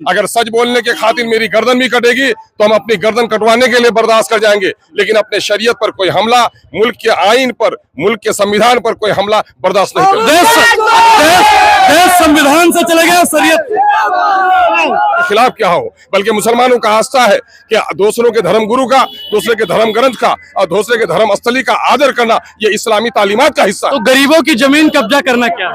अगर सच बोलने के खातिर मेरी गर्दन भी कटेगी तो हम अपनी गर्दन कटवाने के लिए बर्दाश्त कर जाएंगे, लेकिन अपने शरीयत पर कोई हमला, मुल्क के आईन पर, मुल्क के संविधान पर कोई हमला बर्दाश्त नहीं करेंगे। देश संविधान से चलेगा, शरीयत के खिलाफ क्या हो, बल्कि मुसलमानों का आस्था है कि दूसरों के धर्म गुरु का, दूसरे के धर्म ग्रंथ का और दूसरे के धर्म स्थली का आदर करना ये इस्लामी तालीमात का हिस्सा है। तो गरीबों की जमीन कब्जा करना क्या है?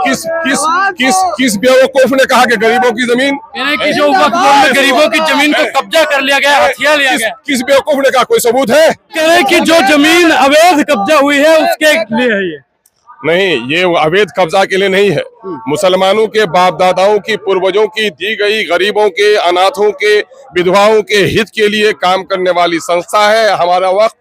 किस किस किस किस बेवकूफ ने कहा कि गरीबों की जमीन, कि जो वक्त में गरीबों की जमीन को कब्जा कर लिया गया, हथिया लिया गया? किस बेवकूफ ने कहा? कोई सबूत है? कह रहे कि जो जमीन अवैध कब्जा हुई है उसके लिए है ये। नहीं, ये अवैध कब्जा के लिए नहीं है। मुसलमानों के बाप दादाओं की, पूर्वजों की दी गई गरीबों के, अनाथों के, विधवाओं के हित के लिए काम करने वाली संस्था है हमारा वक्त,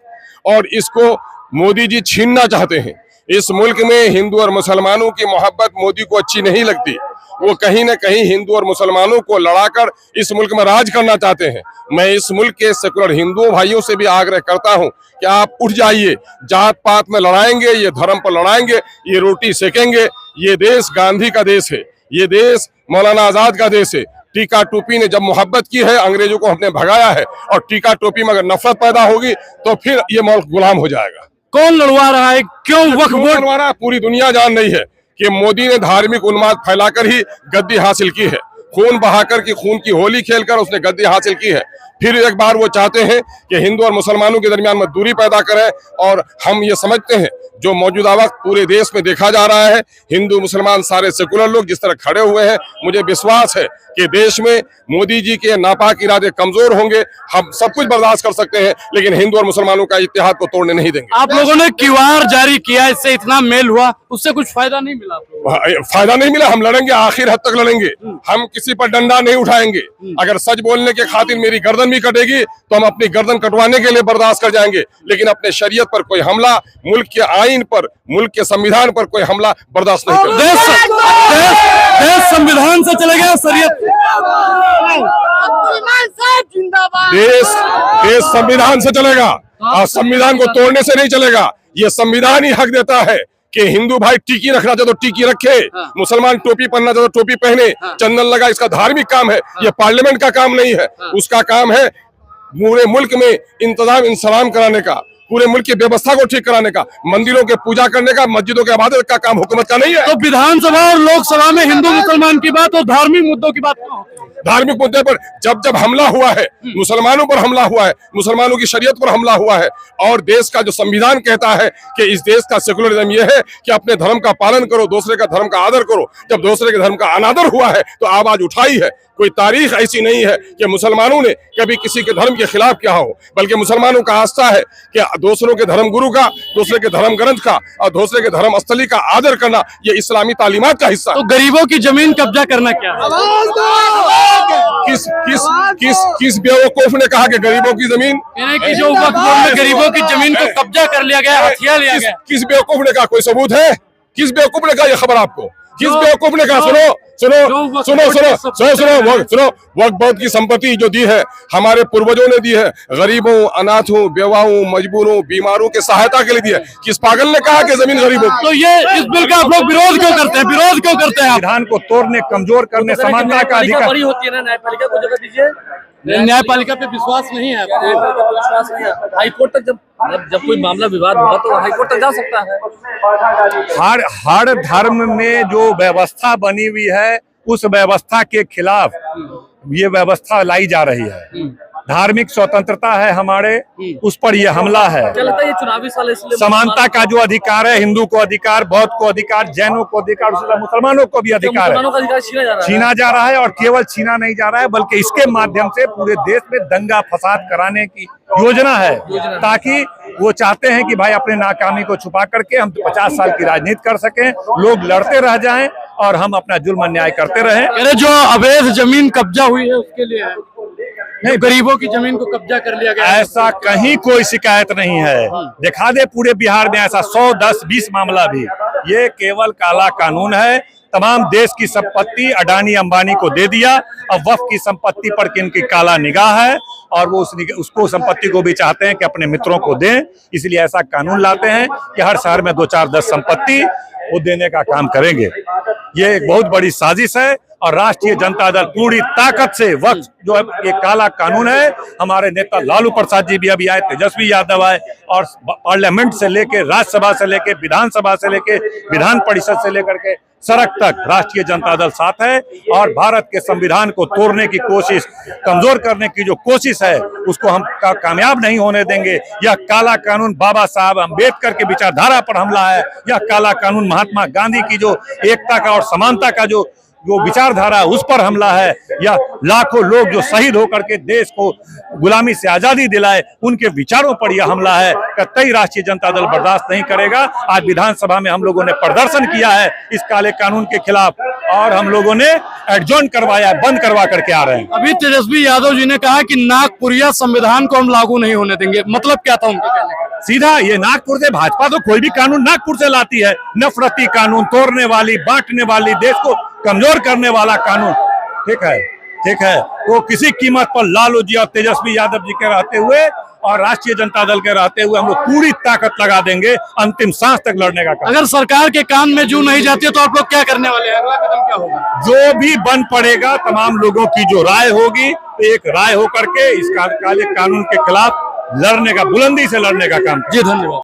और इसको मोदी जी छीनना चाहते हैं। इस मुल्क में हिंदू और मुसलमानों की मोहब्बत मोदी को अच्छी नहीं लगती। वो कहीं न कहीं हिंदू और मुसलमानों को लड़ाकर इस मुल्क में राज करना चाहते हैं। मैं इस मुल्क के सेकुलर हिंदुओं भाइयों से भी आग्रह करता हूं कि आप उठ जाइए। जात पात में लड़ाएंगे, ये धर्म पर लड़ाएंगे, ये रोटी सेकेंगे। ये देश गांधी का देश है, ये देश मौलाना आजाद का देश है। टीका टोपी ने जब मोहब्बत की है, अंग्रेजों को हमने भगाया है, और टीका टोपी में अगर नफरत पैदा होगी तो फिर ये मुल्क गुलाम हो जाएगा। कौन लड़वा रहा है? क्यों वक्फ बोर्ड लड़वा रहा है? पूरी दुनिया जान रही है कि मोदी ने धार्मिक उन्माद फैलाकर ही गद्दी हासिल की है। खून बहाकर की, खून की होली खेलकर उसने गद्दी हासिल की है। फिर एक बार वो चाहते हैं कि हिंदू और मुसलमानों के दरमियान में दूरी पैदा करें, और हम ये समझते हैं जो मौजूदा वक्त पूरे देश में देखा जा रहा है, हिंदू मुसलमान सारे सेकुलर लोग जिस तरह खड़े हुए हैं, मुझे विश्वास है कि देश में मोदी जी के नापाक इरादे कमजोर होंगे। हम सब कुछ बर्दाश्त कर सकते हैं, लेकिन हिंदू और मुसलमानों का इत्तेहाद को तोड़ने नहीं देंगे। आप लोगों ने क्यूआर जारी किया, इससे इतना मेल हुआ, उससे कुछ फायदा नहीं मिला? फायदा नहीं मिला। हम लड़ेंगे, आखिर हद तक लड़ेंगे। हम किसी पर डंडा नहीं उठाएंगे। अगर सच बोलने के खातिर मेरी गर्दन भी कटेगी तो हम अपनी गर्दन कटवाने के लिए बर्दाश्त कर जाएंगे, लेकिन अपने शरीयत पर कोई हमला, मुल्क के आईन पर, मुल्क के संविधान पर कोई हमला बर्दाश्त नहीं करेंगे। देश संविधान से चलेगा, शरीयत देश संविधान से चलेगा, और संविधान को तोड़ने से नहीं चलेगा। ये संविधान ही हक देता है कि हिंदू भाई टीकी रखना चाहे तो टीकी रखे, मुसलमान टोपी पहनना चाहे तो टोपी पहने, चंदन लगा, इसका धार्मिक काम है, ये पार्लियामेंट का काम नहीं है। उसका काम है पूरे मुल्क में इंतजाम कराने का, पूरे मुल्क की व्यवस्था को ठीक कराने का, मंदिरों के पूजा करने का, मस्जिदों के इबादत का काम हुकूमत का नहीं है। तो विधानसभा और लोकसभा में हिंदू मुसलमान की बात और धार्मिक मुद्दों की बात क्यों होती है? धार्मिक मुद्दे पर जब जब हमला हुआ है, मुसलमानों पर हमला हुआ है, मुसलमानों की शरीयत पर हमला हुआ है, और देश का जो संविधान कहता है कि इस देश का सेकुलरिज्म ये है कि अपने धर्म का पालन करो, दूसरे का धर्म का आदर करो, जब दूसरे के धर्म का अनादर हुआ है तो आवाज उठाई है। कोई तारीख ऐसी नहीं है कि मुसलमानों ने कभी किसी के धर्म के खिलाफ किया हो, बल्कि मुसलमानों का आस्था है कि दूसरों के धर्म गुरु का, दूसरे के धर्म ग्रंथ का और दूसरे के धर्म स्थली का आदर करना ये इस्लामी तालीमात का हिस्सा है। तो गरीबों की जमीन कब्जा करना क्या है? किस किस किस किस बेवकूफ ने कहा कि गरीबों की जमीन, कि जो वक्त में गरीबों की जमीन को कब्जा कर लिया गया, हथिया लिया गया? किस बेवकूफ ने कहा? कोई सबूत है? किस बेवकूफ ने कहा ये खबर आपको? किस बेवकूफ ने कहा? सुनो सुनो सुनो सुनो सुनो सुनो सुनो वक्फ बोर्ड की संपत्ति जो दी है हमारे पूर्वजों ने दी है, गरीबों, अनाथों, बेवाओं, मजबूरों, बीमारों के सहायता के लिए दी है। किस पागल ने कहा कि जमीन गरीबों? तो ये इस बिल का आप लोग विरोध क्यों करते हैं? विरोध क्यों करते हैं? संविधान को तोड़ने, कमजोर करने, समानता का अधिकार बड़ी होती है ना, न्यायपालिका को जगह दीजिए। न्यायपालिका पे विश्वास नहीं है आपको? न्यायपालिका पे विश्वास नहीं है। हाईकोर्ट तक जब कोई मामला विवाद होगा तो हाईकोर्ट तक जा सकता है। हर धर्म में जो व्यवस्था बनी हुई है उस व्यवस्था के खिलाफ ये व्यवस्था लाई जा रही है। धार्मिक स्वतंत्रता है हमारे, उस पर यह हमला है। क्या लगता है ये चुनावी साल इसलिए समानता का जो अधिकार है, हिंदू को अधिकार, बौद्ध को अधिकार, जैनों को अधिकार, उसी तरह मुसलमानों को भी अधिकार है, मुसलमानों का अधिकार छीना जा रहा है। और केवल छीना नहीं जा रहा है बल्कि इसके माध्यम से पूरे देश में दंगा फसाद कराने की योजना है, ताकि वो चाहते हैं कि भाई अपने नाकामी को छुपा करके हम 50 साल की राजनीति कर सकें, लोग लड़ते रह जाएं और हम अपना जुल्म अन्याय करते रहें। अरे जो अवैध जमीन कब्जा हुई है उसके लिए है, नहीं गरीबों की जमीन को कब्जा कर लिया गया। ऐसा कहीं कोई शिकायत नहीं है। दिखा दे पूरे बिहार में ऐसा 100, 10, 20 मामला भी। ये केवल काला कानून है। तमाम देश की संपत्ति अडानी अंबानी को दे दिया। अब वक्फ की संपत्ति पर किनकी काला निगाह है और वो उसको संपत्ति को भी चाहते हैं कि अपने मित्रों को दें। इसलिए ऐसा कानून लाते हैं कि हर शहर में 2, 4, 10 संपत्ति वो देने का काम करेंगे। ये एक बहुत बड़ी साजिश है और राष्ट्रीय जनता दल पूरी ताकत से वक्त जो है ये काला कानून है, हमारे नेता लालू प्रसाद जी भी अभी आए, तेजस्वी यादव आए और पार्लियामेंट से लेके राज्यसभा से लेके विधानसभा से लेके विधान परिषद से लेकर के सड़क तक राष्ट्रीय जनता दल साथ है और भारत के संविधान को तोड़ने की कोशिश, कमजोर करने की जो कोशिश है उसको हम कामयाब नहीं होने देंगे। यह काला कानून बाबा साहब अम्बेडकर के विचारधारा पर हमला है। यह काला कानून महात्मा गांधी की जो एकता का और समानता का जो विचारधारा उस पर हमला है। या लाखों लोग जो शहीद होकर के देश को गुलामी से आजादी दिलाए उनके विचारों पर यह हमला है। कतई राष्ट्रीय जनता दल बर्दाश्त नहीं करेगा। आज विधानसभा में हम लोगों ने प्रदर्शन किया है इस काले कानून के खिलाफ और हम लोगों ने एडजॉर्न करवाया, बंद करवा करके आ रहे हैं। अभी तेजस्वी यादव जी ने कहा कि नागपुरिया संविधान को हम लागू नहीं होने देंगे, मतलब क्या था उनके कहने का? सीधा ये नागपुर से भाजपा तो कोई भी कानून नागपुर से लाती है, नफरती कानून, तोड़ने वाली, बांटने वाली, देश को कमजोर करने वाला कानून। ठीक है वो किसी कीमत पर लालू जी और तेजस्वी यादव जी के रहते हुए और राष्ट्रीय जनता दल के रहते हुए हम लोग पूरी ताकत लगा देंगे अंतिम सांस तक लड़ने का काम। अगर सरकार के कान में जू नहीं जाती है तो आप लोग क्या करने वाले हैं? अगला कदम क्या होगा? जो भी बन पड़ेगा, तमाम लोगों की जो राय होगी, एक राय होकर के इस काले कानून के खिलाफ लड़ने का, बुलंदी से लड़ने का काम। जी धन्यवाद।